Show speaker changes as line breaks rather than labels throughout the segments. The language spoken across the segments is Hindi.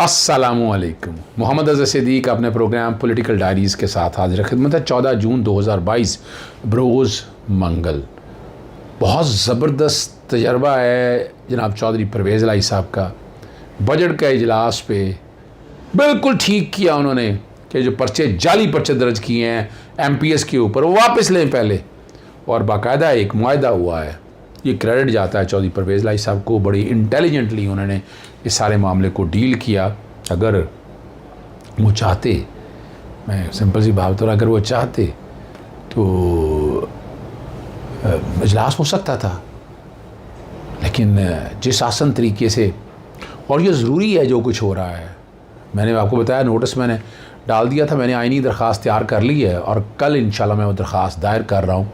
अस्सलामुअलैकुम। मोहम्मद अज़हर सिद्दीक अपने प्रोग्राम पॉलिटिकल डायरीज़ के साथ हाजिर खिदमत है। 14 जून 2022 बरोज़ मंगल। बहुत ज़बरदस्त तजर्बा है जनाब चौधरी परवेज़ इलाही साहब का। बजट के इजलास पे बिल्कुल ठीक किया उन्होंने कि जो पर्चे जाली पर्चे दर्ज किए हैं MPS के ऊपर वो वापस लें पहले, और बाकायदा एक मुआहदा हुआ है। ये क्रेडिट जाता है चौधरी परवेज़ इलाही साहब को। बड़ी इंटेलिजेंटली उन्होंने इस सारे मामले को डील किया। अगर वो चाहते, मैं सिंपल सी बात अगर वो चाहते तो इजलास हो सकता था, लेकिन जिस आसान तरीके से, और ये ज़रूरी है जो कुछ हो रहा है, मैंने आपको बताया नोटिस मैंने डाल दिया था, मैंने आईनी दरख्वास्त तैयार कर ली है और कल इंशाल्लाह मैं वो दरख्वास्त दायर कर रहा हूँ।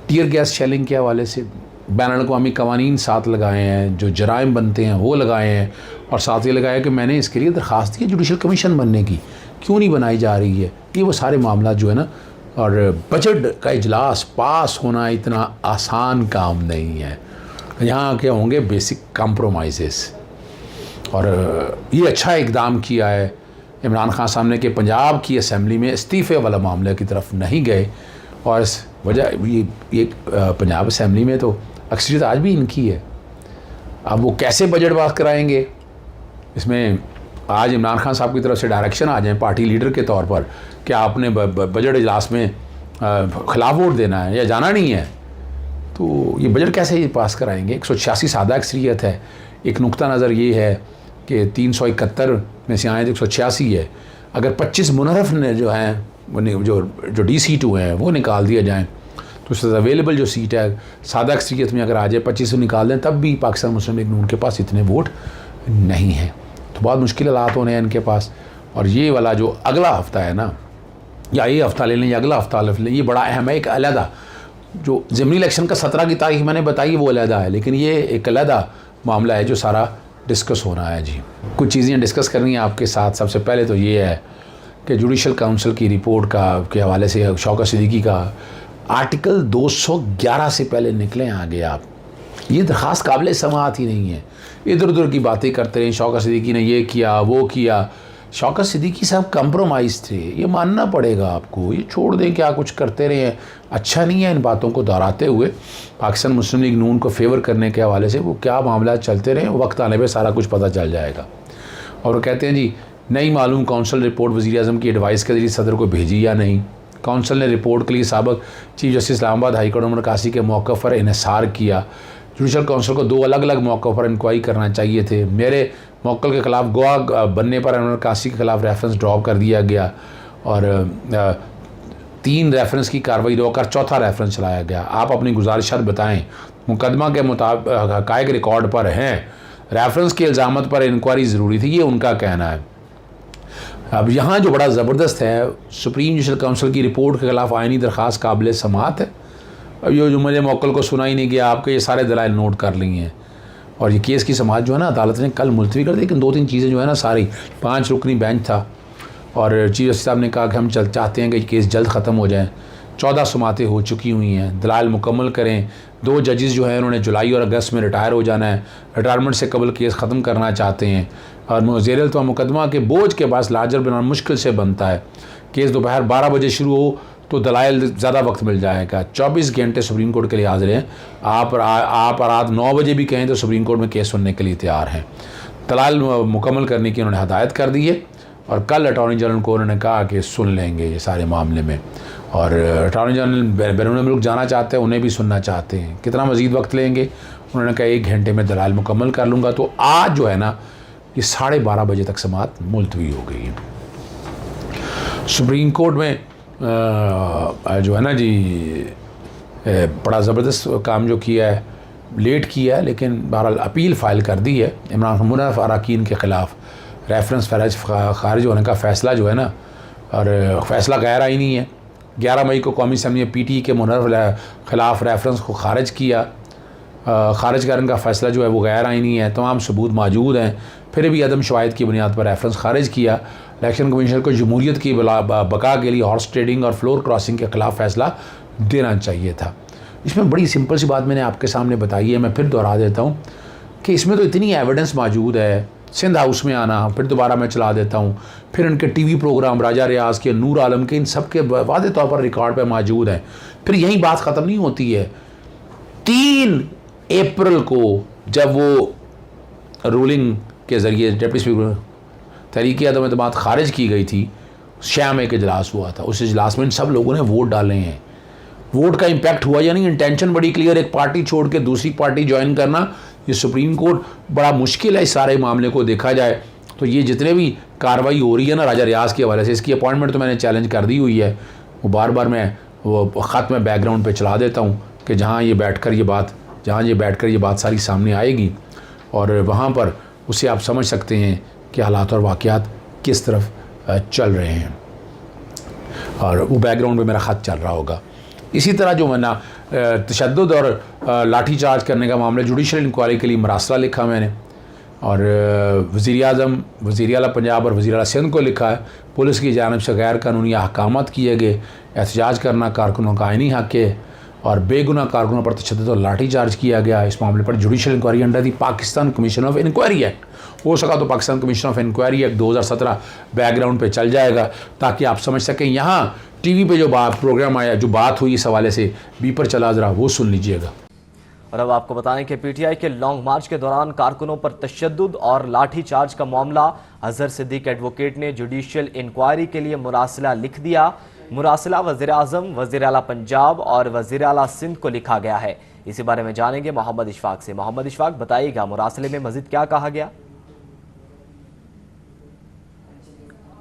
टीयर गैस शेलिंग के हवाले से बैनुल-अक़वामी कवानीन साथ लगाए हैं, जो जराइम बनते हैं वो लगाए हैं, और साथ ये लगाया कि मैंने इसके लिए दरख्वास्त दी है जुडिशल कमीशन बनने की, क्यों नहीं बनाई जा रही है। ये वो सारे मामला जो है ना, और बजट का इजलास पास होना इतना आसान काम नहीं है। यहाँ के होंगे बेसिक कॉम्प्रोमाइज़, और ये अच्छा इकदाम किया है इमरान खान साहब ने कि पंजाब की असम्बली में इस्तीफ़े वाला मामले की तरफ नहीं गए। और इस वजह ये पंजाब असम्बली में तो अक्सरियत आज भी इनकी है। अब वो कैसे बजट पास कराएंगे, इसमें आज इमरान खान साहब की तरफ से डायरेक्शन आ जाए पार्टी लीडर के तौर पर कि आपने बजट इजलास में खिलाफ वोट देना है या जाना नहीं है, तो ये बजट कैसे पास कराएंगे। 186 सादा अक्सरियत है। एक नुक्ता नज़र ये है कि 371 में से आए तो 186 है। अगर 25 मुनहरफ ने जो हैं जो DC2 हैं वो निकाल दिया जाएँ तो उससे अवेलेबल जो सीट है सादा अक्सरियत में अगर आ जाए 25 निकाल दें, तब भी पाकिस्तान मुस्लिम लीग नून के पास इतने वोट नहीं हैं। तो बहुत मुश्किल हालात होने हैं इनके पास। और ये वाला जो अगला हफ़्ता है ना, या ये हफ़्ता ले लें या अगला हफ़्ता ले लें, ये बड़ा अहम है। एक अलहदा जो ज़िमनी इलेक्शन का 17 की तारीख मैंने बताई वो अलहदा है, लेकिन ये एक अलहदा मामला है जो सारा डिस्कस होना है। जी, कुछ चीज़ें डिस्कस करनी है आपके साथ। सबसे पहले तो ये है कि जुडिशल काउंसिल की रिपोर्ट के हवाले से शौकत सिद्दीकी का आर्टिकल 211 से पहले निकलें आगे आप। ये दरख्वास्त काबिल समाअत ही नहीं है। इधर उधर की बातें करते रहे, शौकत सिद्दीकी ने ये किया वो किया। शौकत सिद्दीकी साहब कंप्रोमाइज़ थे, ये मानना पड़ेगा आपको। ये छोड़ दें क्या कुछ करते रहे, अच्छा नहीं है। इन बातों को दोहराते हुए पाकिस्तान मुस्लिम लीग नून को फेवर करने के हवाले से वो क्या मामला चलते रहे, वक्त आने पर सारा कुछ पता चल जाएगा। और वो कहते हैं जी नहीं मालूम कौंसल रिपोर्ट वज़ीर-ए-आज़म की एडवाइस के ज़रिए सदर को भेजी या नहीं। कौंसल ने रिपोर्ट के लिए साबिक़ chief justice Islamabad high court Umar Kasi के मौक़िफ़ पर इन्हिसार किया। जुडिशल काउंसिल को 2 अलग अलग मौक़ों पर इंक्वायरी करना चाहिए थे। मेरे मौक़िफ़ के ख़िलाफ़ गवाह बनने पर उमर कासी के ख़िलाफ़ रेफरेंस ड्रॉप कर दिया गया, और 3 रेफरेंस की कार्रवाई रोककर 4था रेफरेंस चलाया गया। आप अपनी गुजारिशात बताएँ। मुकदमा के मुताबिक हक़ाइक़ रिकॉर्ड पर हैं, रेफरेंस के इल्ज़ामत पर इंक्वायरी ज़रूरी थी, ये उनका कहना है। अब यहाँ जो बड़ा ज़बरदस्त है, सुप्रीम जुडिशल काउंसिल की रिपोर्ट के ख़िलाफ़ आइनी दरख्वास्त काबिल समाअत है। अब ये जो मुझे मौक़िल को सुना ही नहीं गया, आपके ये सारे दलाइल नोट कर ली हैं, और ये केस की समाअत जो है ना अदालत ने कल मुलतवी कर दी। लेकिन 2-3 चीज़ें जो है ना, सारी 5 रुकनी बेंच था, और चीफ जस्टिस साहब ने कहा कि हम चाहते हैं कि केस जल्द ख़त्म हो जाए। 14 समातें हो चुकी हुई हैं, दलाइल मुकम्मल करें। 2 जजेस जो हैं उन्होंने जुलाई और अगस्त में रिटायर हो जाना है, रिटायरमेंट से कबल केस ख़त्म करना चाहते हैं, और ज़ेर तो मुकदमा के बोझ के बाद लाजर बनाना मुश्किल से बनता है। केस दोपहर 12 बजे शुरू हो तो दलाइल ज़्यादा वक्त मिल जाएगा। 24 घंटे सुप्रीम कोर्ट के लिए हाजिर हैं। आप रात 9 बजे भी कहें तो सुप्रीम कोर्ट में केस सुनने के लिए तैयार हैं। दलाइल मुकम्मल करने की उन्होंने हदायत कर दी है, और कल अटॉर्नी जनरल को उन्होंने कहा कि सुन लेंगे ये सारे मामले में। और अटॉर्नी जनरल बैरून मुल्क जाना चाहते हैं, उन्हें भी सुनना चाहते हैं। कितना मज़ीद वक्त लेंगे, उन्होंने कहा 1 घंटे में दलाइल मुकम्मल कर लूँगा। तो आज जो है ना, ये 12:30 बजे तक समाअत मुलतवी हो गई है। सुप्रीम कोर्ट में जो है ना जी, बड़ा ज़बरदस्त काम जो किया है, लेट किया है, लेकिन बहरहाल अपील फ़ाइल कर दी है इमरान मुनहरफ अरकान के ख़िलाफ़। रेफरेंस खारिज होने का फ़ैसला जो है ना, और फ़ैसला गैर आईनी है। 11 मई को कौमी असम्बली में PTE के मुनहरफ ख़िलाफ़ रेफरेंस को खारिज किया। खारिज करने का फ़ैसला जो है वो गैर आईनी है, तमाम सबूत मौजूद हैं, फिर भी अदम शवाहिद की बुनियाद पर रेफरेंस खारिज किया। इलेक्शन कमीशन को जमहूरियत की बका के लिए हॉर्स ट्रेडिंग और फ्लोर क्रॉसिंग के ख़िलाफ़ फ़ैसला देना चाहिए था। इसमें बड़ी सिंपल सी बात मैंने आपके सामने बताई है, मैं फिर दोहरा देता हूँ कि इसमें तो इतनी एविडेंस मौजूद है सिंध हाउस में आना, फिर दोबारा मैं चला देता हूँ, फिर इनके टीवी प्रोग्राम राजा रियाज के, नूर आलम के, इन सब के वादे तौर पर रिकॉर्ड पे मौजूद हैं। फिर यही बात ख़त्म नहीं होती है। 3 अप्रैल को जब वो रूलिंग के ज़रिए डिप्टी स्पीकर तहरीक अदम एतमाद खारिज की गई थी, शाम एक इजलास हुआ था, उस इजलास में इन सब लोगों ने वोट डाले हैं। वोट का इम्पैक्ट हुआ यानी इंटेंशन बड़ी क्लियर, एक पार्टी छोड़ के दूसरी पार्टी ज्वाइन करना, ये सुप्रीम कोर्ट बड़ा मुश्किल है इस सारे मामले को देखा जाए तो। ये जितने भी कार्रवाई हो रही है ना राजा रियाज के हवाले से, इसकी अपॉइंटमेंट तो मैंने चैलेंज कर दी हुई है। वो बार बार मैं वो ख़त में बैकग्राउंड पे चला देता हूँ कि जहाँ ये बैठकर ये बात सारी सामने आएगी और वहाँ पर उसे आप समझ सकते हैं कि हालात और वाक़यात किस तरफ चल रहे हैं, और वो बैकग्राउंड में मेरा ख़त चल रहा होगा। इसी तरह जो मैंने तशद्दुद और लाठी चार्ज करने का मामला, जुडिशल इंक्वायरी के लिए मरासला लिखा मैंने, और वज़ीर आज़म, वज़ीर आला पंजाब और वज़ीर आला सिंध को लिखा है। पुलिस की जानिब से गैर कानूनी अहकामात किए गए, एहतजाज करना कारकुनों का आइनी हक़ है, और बेगुनाह कारकुनों पर तशद्दुद और लाठी चार्ज किया गया। इस मामले पर judicial inquiry under the Pakistan commission of inquiry act, हो सका तो Pakistan commission of inquiry act 2017 background पे चल जाएगा, ताकि आप समझ सकें। यहाँ टीवी पे जो प्रोग्राम आया, जो बात हुई इस हवाले से, बी पर चला, ज़रा वो सुन लीजिएगा।
और अब आपको बताएं कि पीटीआई के लॉन्ग मार्च के दौरान कारकुनों पर तशद्दुद और लाठी चार्ज का मामला, अजहर सिद्दीक एडवोकेट ने जुडिशियल इंक्वायरी के लिए मुरासला लिख दिया। मुरासला वज़ीर आज़म, वज़ीर आला पंजाब और वज़ीर आला सिंध को लिखा गया है। इसी बारे में जानेंगे मोहम्मद इशफाक से। मोहम्मद इशफाक, बताइएगा मुरासले में मज़ीद क्या कहा गया?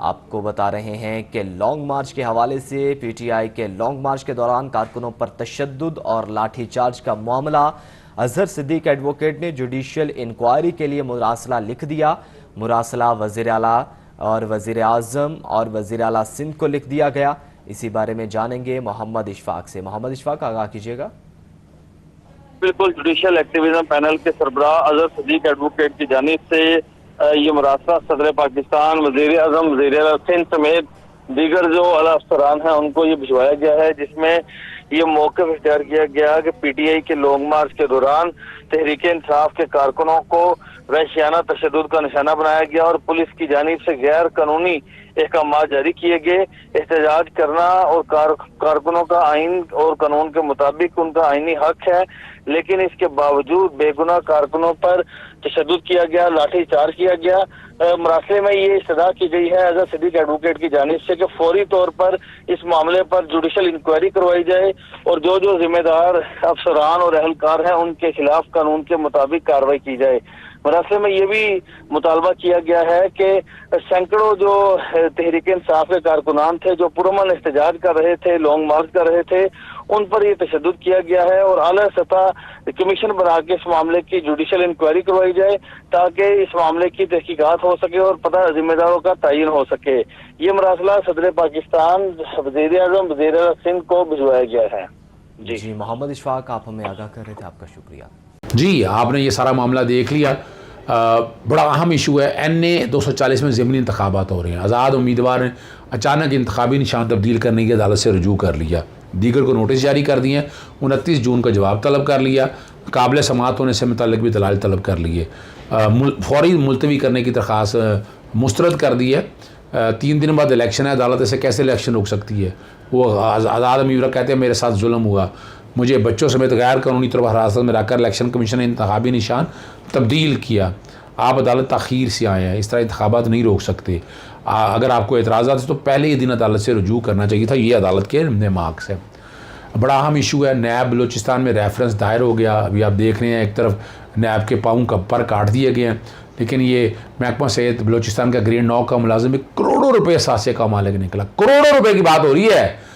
आपको बता रहे हैं कि लॉन्ग मार्च के हवाले से पीटीआई के लॉन्ग मार्च के दौरान कारकुनों पर तशद्दुद और लाठीचार्ज का मामला, अजहर सिद्दीक एडवोकेट ने जुडिशियल इंक्वायरी के लिए मुरासला लिख दिया। मुरासला वज़ीर आला और वज़ीर आज़म और वज़ीर आला सिंध को लिख दिया गया। इसी बारे में जानेंगे मोहम्मद इशफाक से। मोहम्मद इशफाक, आगाह कीजिएगा।
बिल्कुल, जुडिशियल एक्टिविज्म पैनल के सरबराह अजहर सिद्दीक एडवोकेट की जानिब से ये मुरासला सदर पाकिस्तान, वज़ीर आज़म, वज़ीर आला सिंध समेत दीगर जो आला अफसरान हैं उनको ये भिजवाया गया है, जिसमें ये मौक़िफ़ इख्तियार किया गया कि पीटीआई के लॉन्ग मार्च के दौरान तहरीक इंसाफ के कारकुनों को वहशियाना तशद्दुद का निशाना बनाया गया और पुलिस की जानिब से गैर कानूनी अहकामात जारी किए गए। एहतजाज करना और कारकुनों का आइन और कानून के मुताबिक उनका आइनी हक है, लेकिन इसके बावजूद बेगुनाह कारकुनों पर तशद्दुद किया गया, लाठी चार्ज किया गया। मरासले में ये इस्तदा की गई है अजहर सिद्दीक एडवोकेट की जानिब से कि फौरी तौर पर इस मामले पर जुडिशियल इंक्वायरी करवाई जाए और जो जो जिम्मेदार अफसरान और अहलकार हैं उनके खिलाफ कानून के मुताबिक कार्रवाई की जाए। मरासले में ये भी मुतालबा किया गया है कि सैकड़ों जो तहरीक इंसाफ के कारकुनान थे जो पुरअमन एहतजाज कर रहे थे, लॉन्ग मार्च कर रहे थे, उन पर यह तशद्दुद किया गया है और आला सतह कमीशन बना के इस मामले की जुडिशियल इंक्वायरी करवाई जाए ताकि इस मामले की तहकीकात हो सके और पता जिम्मेदारों का तयन हो सके। ये मरासला सदर पाकिस्तान, वज़ीर आज़म, वज़ीर आला सिंध को भिजवाया गया है।
जी मोहम्मद इशफाक, आप हमें आगाह कर रहे थे, आपका शुक्रिया।
जी, आपने ये सारा मामला देख लिया। बड़ा अहम इशू है। NA 240 में ज़िमनी इंतखाबात हो रहे हैं। आज़ाद उम्मीदवार ने अचानक इंतखाबी निशान तब्दील करने की अदालत से रजू कर लिया, दीगर को नोटिस जारी कर दिए, 29 जून का जवाब तलब कर लिया, काबिल समाअत होने से मुतल्लिक भी दलाइल तलब कर लिए, फौरी मुलतवी करने की दरख्वास्त मुस्तरद कर दी है। 3 दिन बाद इलेक्शन है, अदालत ऐसे कैसे इलेक्शन रोक सकती है? वो आज़ाद उम्मीदवार कहते हैं मेरे साथ जुल्म हुआ, मुझे बच्चों समेत गैर कानूनी तौर पर हिरासत में रखकर इलेक्शन कमीशन ने इंतखाबी निशान तब्दील किया। आप अदालत ताख़ीर से आए हैं, इस तरह इंतखाबात नहीं रोक सकते। अगर आपको एतराज़ात है तो पहले ही दिन अदालत से रजू करना चाहिए था। ये अदालत के मार्क्स है। बड़ा अहम इशू है। नैब बलूचिस्तान में रेफरेंस दायर हो गया। अभी आप देख रहे हैं एक तरफ नैब के पाँव का पर काट दिए गए हैं, लेकिन ये महकमा सेहत बलूचिस्तान का ग्रेड 9 का मुलाजिम करोड़ों रुपये सासे का मालिक निकला। करोड़ों रुपये की बात हो रही है।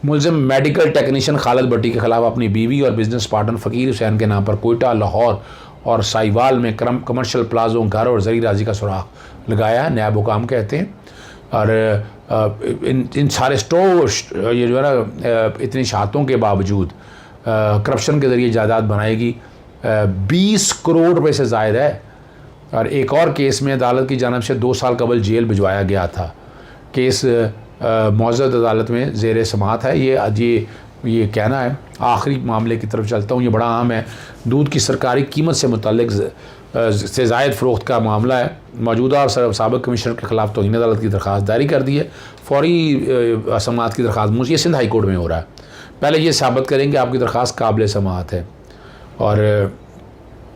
मुलजिम मेडिकल टेक्नीशियन खालिद भट्टी के खिलाफ अपनी बीवी और बिजनेस पार्टनर फ़कीर हुसैन के नाम पर कोयटा, लाहौर और साहिवाल में कमर्शियल प्लाजों, घर और ज़री राजी का सुराग लगाया है, नैब हुकाम कहते हैं। और इन सारे ये जो है ना, इतनी शहादतों के बावजूद करप्शन के ज़रिए जायदाद बनाएगी 20 करोड़ रुपये से ज़ायद है। और एक और केस में अदालत की जानिब से 2 साल कबल जेल भिजवाया गया था। केस मौजूद अदालत में ज़ेर समाअत है। ये कहना है। आखिरी मामले की तरफ चलता हूँ, ये बड़ा अहम है। दूध की सरकारी कीमत से मुतल्लिक से ज़ायद फ़रोख्त का मामला है। मौजूदा और साबिक़ कमिश्नर के ख़िलाफ़ तौहीन अदालत की दरख्वास्त जारी कर दी है। फ़ौरी समाअत की दरख्वास्त मुझे सिंध हाई कोर्ट में हो रहा है। पहले ये साबित करें कि आपकी दरख्वास्त काबिल समाअत है। और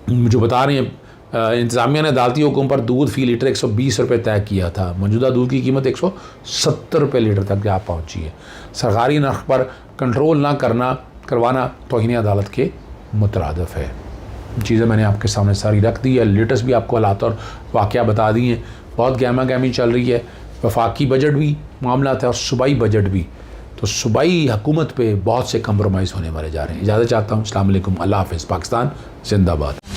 जो बता रहे हैं इंतज़ामिया ने अदालती हुक्म पर दूध फ़ी लीटर 120 रुपये तय किया था। मौजूदा दूध की कीमत 170 रुपये लीटर तक जा पहुँची है। सरकारी नर्ख पर कंट्रोल ना करवाना तौहीन अदालत के मुतरादिफ है। चीज़ें मैंने आपके सामने सारी रख दी है। लेटेस्ट भी आपको हालात और वाक़या बता दिए हैं। बहुत गहमा गहमी चल रही है। वफाकी बजट भी मामला था और सूबाई बजट भी। तो सूबाई हुकूमत पे बहुत से कंप्रोमाइज़ होने वाले जा रहे हैं। इजाज़त चाहता हूँ। अस्सलाम वालेकुम। अल्लाह हाफ़िज़। पाकिस्तान जिंदाबाद।